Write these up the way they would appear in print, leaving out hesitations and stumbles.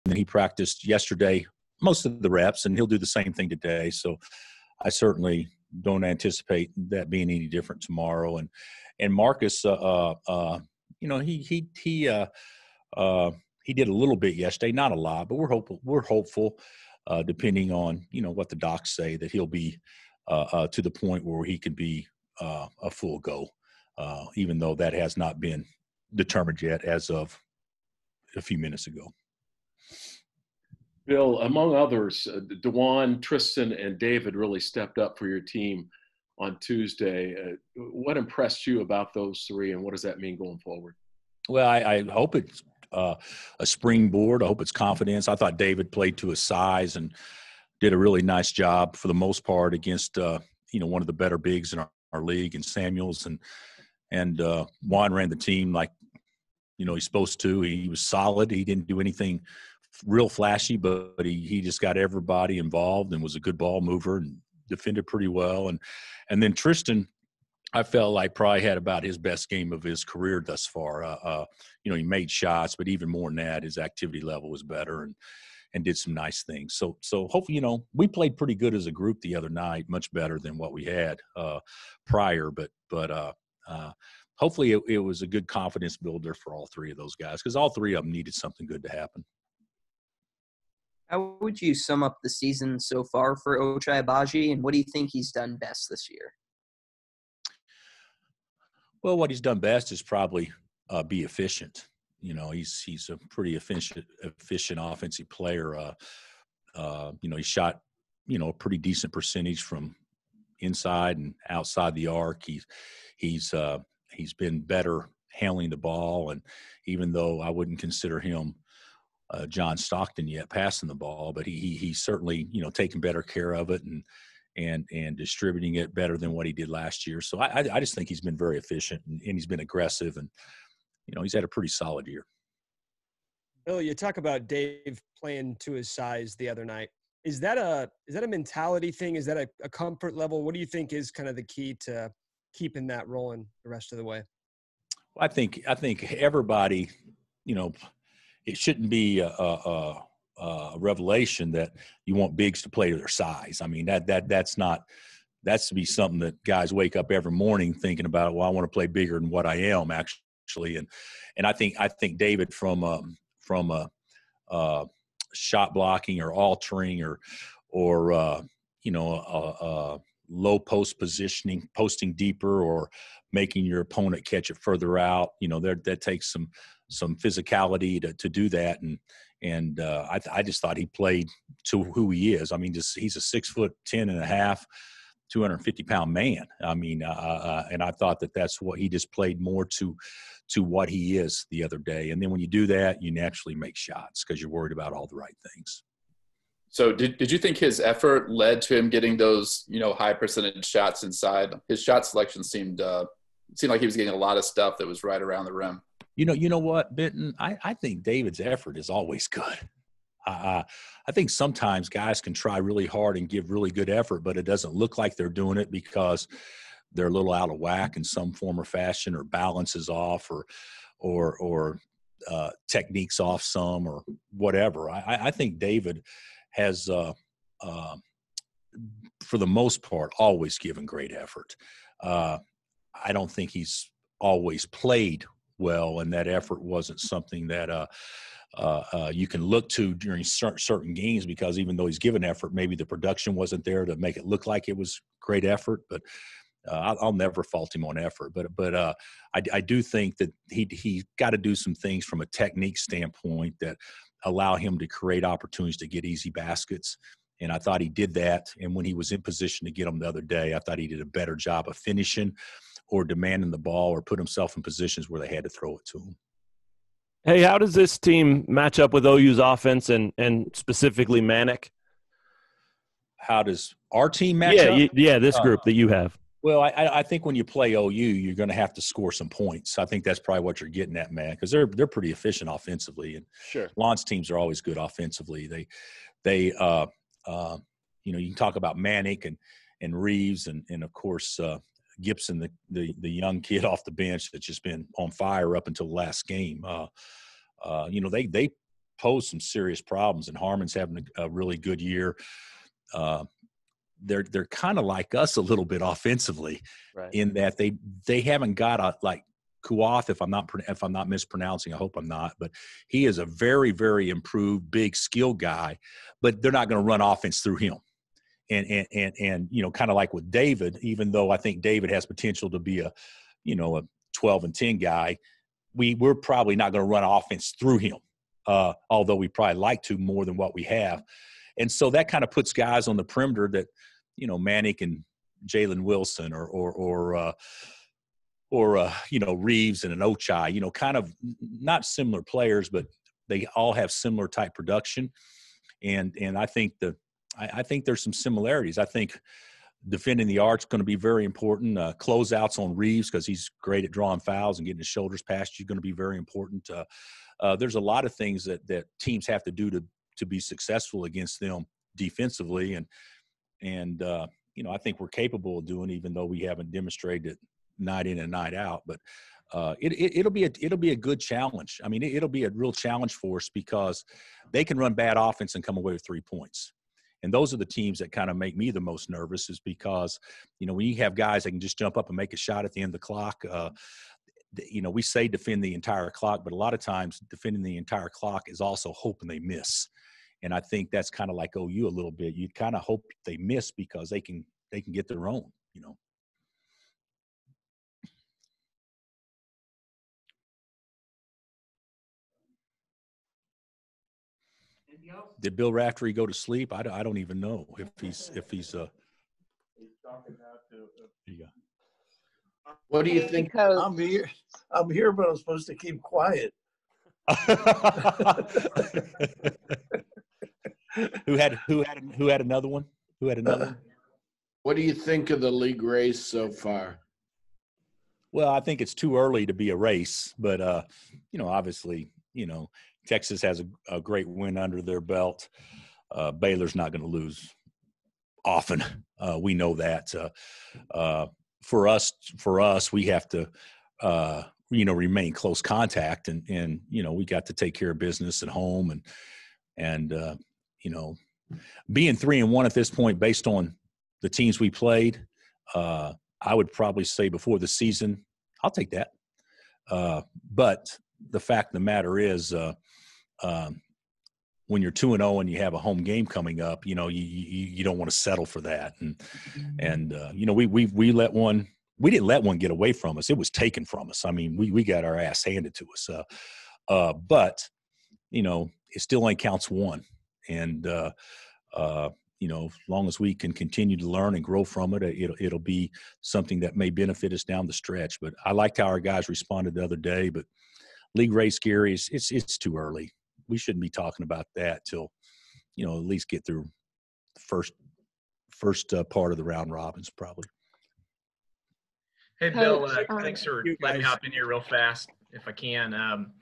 then he practiced yesterday, most of the reps, and he'll do the same thing today. So I certainly don't anticipate that being any different tomorrow. And Marcus, he did a little bit yesterday, not a lot, but we're hopeful, depending on what the docs say, that he'll be to the point where he can be a full go, even though that has not been determined yet as of a few minutes ago. Bill, among others, DeJuan, Tristan, and David really stepped up for your team on Tuesday. What impressed you about those three, and what does that mean going forward? Well, I hope it's a springboard. I hope it's confidence. I thought David played to his size and did a really nice job for the most part against one of the better bigs in our league, and Samuels, and Juan ran the team like he's supposed to. He was solid. He didn't do anything real flashy, but he just got everybody involved and was a good ball mover and defended pretty well. And then Tristan, I felt like probably had about his best game of his career thus far. He made shots, but even more than that, his activity level was better and did some nice things. So hopefully, we played pretty good as a group the other night, much better than what we had prior. But hopefully it was a good confidence builder for all three of those guys, because all three of them needed something good to happen. How would you sum up the season so far for Ochai Agbaji, and what do you think he's done best this year? Well, what he's done best is probably be efficient. He's a pretty efficient offensive player. He shot, a pretty decent percentage from inside and outside the arc. He's been better handling the ball, and even though I wouldn't consider him John Stockton yet passing the ball, but he's certainly taking better care of it and distributing it better than what he did last year. So I just think he's been very efficient, and he's been aggressive, and he's had a pretty solid year. Bill, you talk about Dave playing to his size the other night. Is that a mentality thing? Is that a comfort level? What do you think is kind of the key to keeping that rolling the rest of the way? I think everybody, it shouldn't be a revelation that you want bigs to play to their size. I mean, that's to be something that guys wake up every morning thinking about. Well, I want to play bigger than what I am actually, and I think David from a shot blocking or altering or low post positioning, posting deeper, or making your opponent catch it further out. That takes some physicality to do that. And I just thought he played to who he is. I mean, he's a 6'10.5", 250-pound man. I mean, and I thought that's what he just played more to what he is the other day. And then when you do that, you naturally make shots because you're worried about all the right things. So did you think his effort led to him getting those, high percentage shots inside? His shot selection seemed like he was getting a lot of stuff that was right around the rim. You know what, Benton? I think David's effort is always good. I think sometimes guys can try really hard and give really good effort, but it doesn't look like they're doing it because they're a little out of whack in some form or fashion, or balance is off, or techniques off some, or whatever. I think David has, for the most part, always given great effort. I don't think he's always played well, and that effort wasn't something that you can look to during certain games, because even though he's given effort, maybe the production wasn't there to make it look like it was great effort. But I'll never fault him on effort. But I do think that he got to do some things from a technique standpoint that allow him to create opportunities to get easy baskets. And I thought he did that. And when he was in position to get them the other day, I thought he did a better job of finishing or demanding the ball, or put himself in positions where they had to throw it to him. Hey, how does this team match up with OU's offense and specifically Manic? How does our team match up? Yeah, this group that you have. Well, I think when you play OU, you're going to have to score some points. I think that's probably what you're getting at, man, because they're pretty efficient offensively, and sure, Lon's teams are always good offensively. They you can talk about Manic and Reeves and of course Gibson, the young kid off the bench that's just been on fire up until the last game. They pose some serious problems. And Harmon's having a really good year. They're kind of like us a little bit offensively, right, in that they haven't got a like Kuath, if I'm not mispronouncing, I hope I'm not, but he is a very, very improved big skill guy, but they're not going to run offense through him. And kind of like with David, even though I think David has potential to be a 12-10 guy, we're probably not going to run offense through him, although we probably like to more than what we have. And so that kind of puts guys on the perimeter that, Manick and Jalen Wilson or Reeves and an Ochai, kind of not similar players, but they all have similar type production. And I think I think there's some similarities. I think defending the arc's going to be very important. Closeouts on Reeves, because he's great at drawing fouls and getting his shoulders past you, going to be very important. There's a lot of things that teams have to do to be successful against them defensively. And I think we're capable of doing, even though we haven't demonstrated it night in and night out. But it'll be a good challenge. I mean, it'll be a real challenge for us because they can run bad offense and come away with 3 points. And those are the teams that kind of make me the most nervous, is because, when you have guys that can just jump up and make a shot at the end of the clock, we say defend the entire clock, but a lot of times defending the entire clock is also hoping they miss. And I think that's kind of like OU a little bit. You kind of hope they miss because they can get their own, Did Bill Raftery go to sleep? I don't even know if he's What do you think? I'm here, but I'm supposed to keep quiet. Who had another one? What do you think of the league race so far? Well, I think it's too early to be a race, but obviously, Texas has a great win under their belt. Baylor's not going to lose often. We know that. For us, we have to, remain close contact, and we got to take care of business at home, and being 3-1 at this point, based on the teams we played, I would probably say before the season, I'll take that. But the fact of the matter is, when you're 2-0 and you have a home game coming up, you don't want to settle for that. And we didn't let one get away from us. It was taken from us. I mean, we got our ass handed to us. But it still only counts one. And as long as we can continue to learn and grow from it, it'll be something that may benefit us down the stretch. But I liked how our guys responded the other day. But league race, Gary, it's too early. We shouldn't be talking about that till, at least get through the first part of the round robins, probably. Hey, Bill, thanks for letting me hop in here real fast, if I can. I'm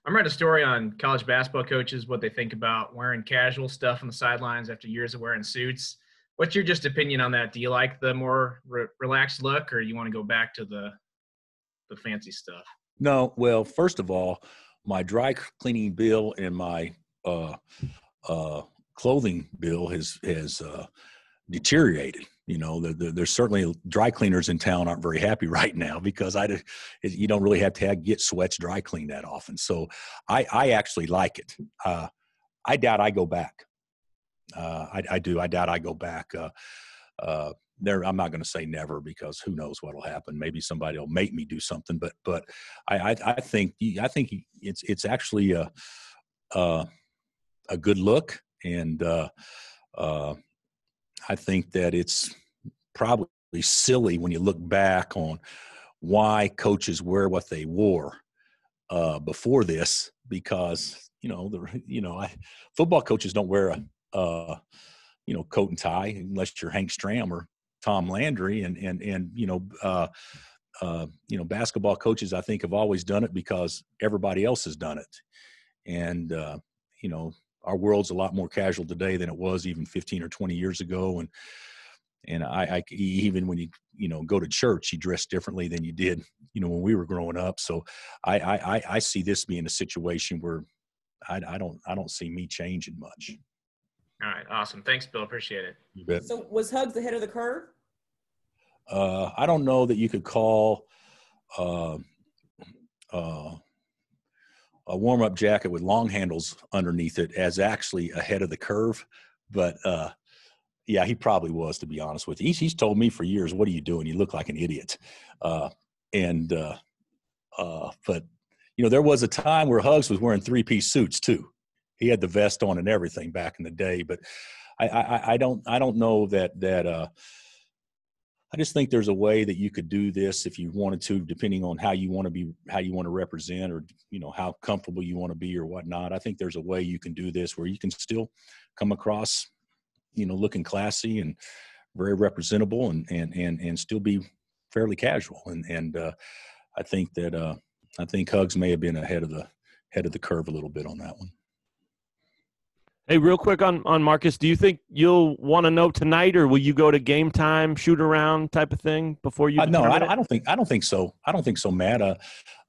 writing a story on college basketball coaches, what they think about wearing casual stuff on the sidelines after years of wearing suits. What's your just opinion on that? Do you like the more relaxed look, or you want to go back to the fancy stuff? No, well, first of all, my dry cleaning bill and my clothing bill has deteriorated. There's certainly dry cleaners in town aren't very happy right now because you don't really have to get sweats dry cleaned that often. So I actually like it. I doubt I go back. I do. I doubt I go back. I'm not going to say never because who knows what will happen. Maybe somebody will make me do something. But I think it's actually a good look, and I think that it's probably silly when you look back on why coaches wear what they wore before this, because football coaches don't wear a coat and tie unless you're Hank Stram or Tom Landry, and basketball coaches, I think, have always done it because everybody else has done it. And our world's a lot more casual today than it was even 15 or 20 years ago. And I even when you go to church, you dress differently than you did, when we were growing up. So I see this being a situation where I don't see me changing much. All right, awesome. Thanks, Bill. Appreciate it. You bet. So was Hugs ahead of the curve? I don't know that you could call a warm-up jacket with long handles underneath it as actually ahead of the curve, but yeah, he probably was, to be honest with you. He's told me for years, "What are you doing? You look like an idiot." But there was a time where Hugs was wearing three-piece suits too. He had the vest on and everything back in the day. But I don't know that. I just think there's a way that you could do this if you wanted to, depending on how you want to represent, or how comfortable you want to be or whatnot. I think there's a way you can do this where you can still come across, looking classy and very representable, and still be fairly casual. And I think Hugs may have been ahead of the curve a little bit on that one. Hey, real quick on Marcus, do you think you'll want to know tonight, or will you go to game time, shoot around type of thing before you? No, I don't think so. I don't think so, Matt.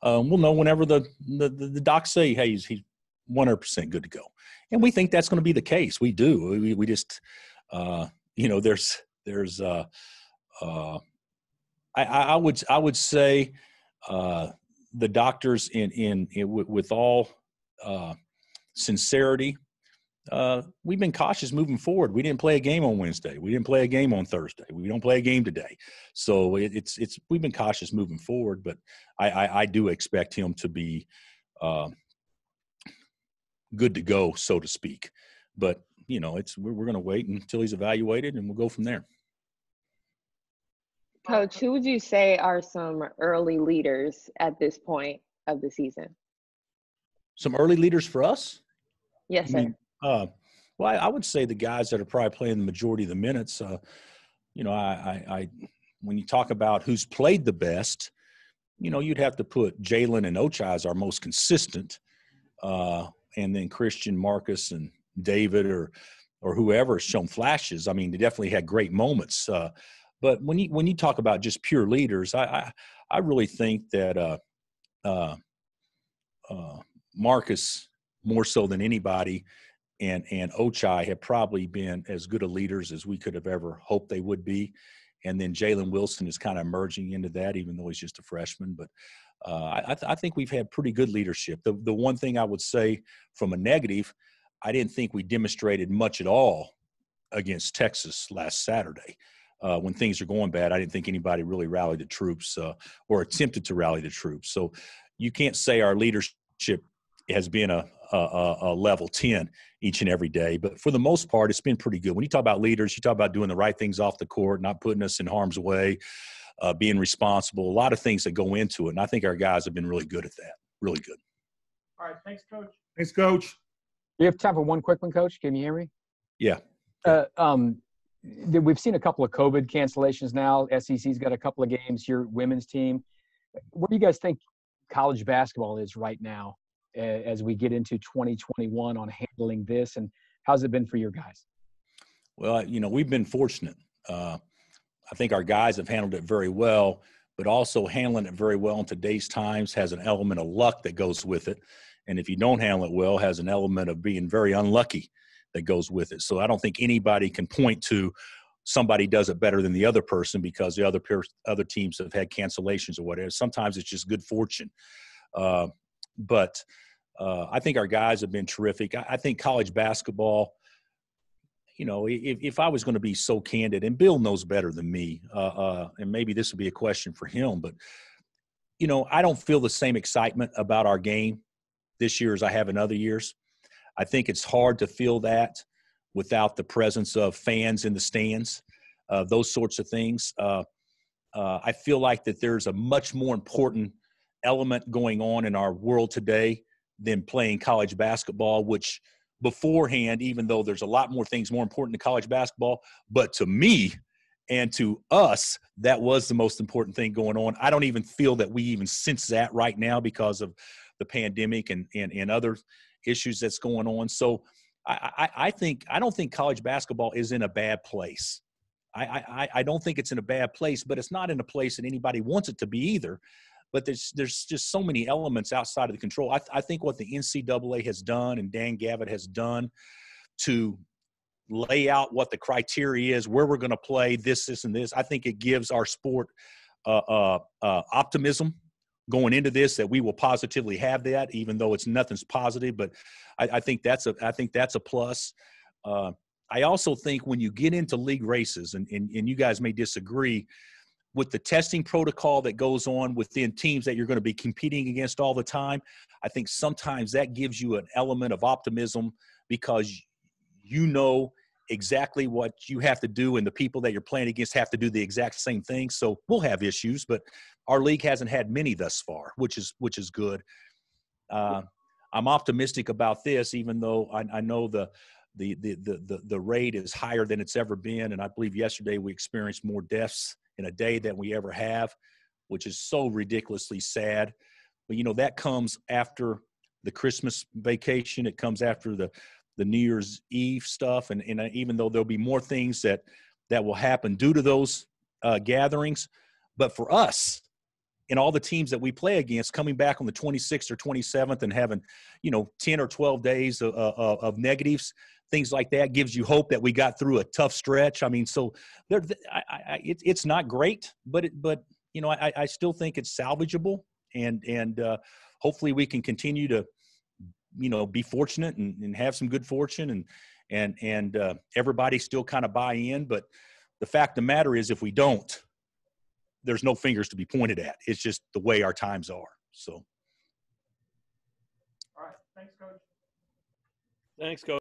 We'll know whenever the docs say, hey, he's 100% good to go, and we think that's going to be the case. We do. We just, there's I would say the doctors with all sincerity. We've been cautious moving forward. We didn't play a game on Wednesday. We didn't play a game on Thursday. We don't play a game today. So we've been cautious moving forward, but I do expect him to be good to go, so to speak. But we're going to wait until he's evaluated, and we'll go from there. Coach, who would you say are some early leaders at this point of the season? Some early leaders for us? Yes, sir. Well, I would say the guys that are probably playing the majority of the minutes. I when you talk about who's played the best, you'd have to put Jalen and Ochai as our most consistent, and then Christian, Marcus, and David, or whoever has shown flashes. I mean, they definitely had great moments. But when you talk about just pure leaders, I really think that Marcus, more so than anybody, and Ochai have probably been as good of leaders as we could have ever hoped they would be. And then Jalen Wilson is kind of merging into that, even though he's just a freshman. But I think we've had pretty good leadership. The one thing I would say from a negative, I didn't think we demonstrated much at all against Texas last Saturday. When things are going bad, I didn't think anybody really rallied the troops or attempted to rally the troops. So you can't say our leadership has been a level 10 each and every day. But for the most part, it's been pretty good. When you talk about leaders, you talk about doing the right things off the court, not putting us in harm's way, being responsible, a lot of things that go into it. And I think our guys have been really good at that, really good. All right. Thanks, Coach. Thanks, Coach. You have time for one quick one, Coach? Can you hear me? Yeah. We've seen a couple of COVID cancellations now. SEC's got a couple of games. Your women's team. Where do you guys think college basketball is right now as we get into 2021 on handling this, and how's it been for your guys? Well, we've been fortunate. I think our guys have handled it very well, but also handling it very well in today's times has an element of luck that goes with it. And if you don't handle it well, has an element of being very unlucky that goes with it. So I don't think anybody can point to somebody does it better than the other person because the other teams have had cancellations or whatever. Sometimes it's just good fortune. But I think our guys have been terrific. I think college basketball, if I was going to be so candid, and Bill knows better than me, and maybe this would be a question for him, but, I don't feel the same excitement about our game this year as I have in other years. I think it's hard to feel that without the presence of fans in the stands, those sorts of things. I feel like that there's a much more important element going on in our world today than playing college basketball, which beforehand, even though there's a lot more things more important to college basketball, but to me and to us, that was the most important thing going on. I don't even feel that we even sense that right now because of the pandemic and other issues that's going on. So I don't think college basketball is in a bad place. I don't think it's in a bad place, but it's not in a place that anybody wants it to be either. but there's just so many elements outside of the control. I think what the NCAA has done and Dan Gavitt has done to lay out what the criteria is, where we're going to play this, and this, I think it gives our sport optimism going into this, that we will positively have that, even though nothing's positive. But I think that's a plus. I also think when you get into league races, and you guys may disagree, with the testing protocol that goes on within teams that you're going to be competing against all the time, I think sometimes that gives you an element of optimism, because you know exactly what you have to do, and the people that you're playing against have to do the exact same thing. So we'll have issues, but our league hasn't had many thus far, which is good. I'm optimistic about this, even though I know the rate is higher than it's ever been, and I believe yesterday we experienced more deaths in a day than we ever have, which is so ridiculously sad. But that comes after the Christmas vacation. It comes after the New Year's Eve stuff, and even though there'll be more things that will happen due to those gatherings, but for us and all the teams that we play against, coming back on the 26th or 27th and having 10 or 12 days of negatives, things like that, gives you hope that we got through a tough stretch. I mean, so it's not great, but I still think it's salvageable, and hopefully we can continue to be fortunate and have some good fortune, and everybody still kind of buy in. But the fact of the matter is, if we don't, there's no fingers to be pointed at. It's just the way our times are. So. All right. Thanks, Coach. Thanks, Coach.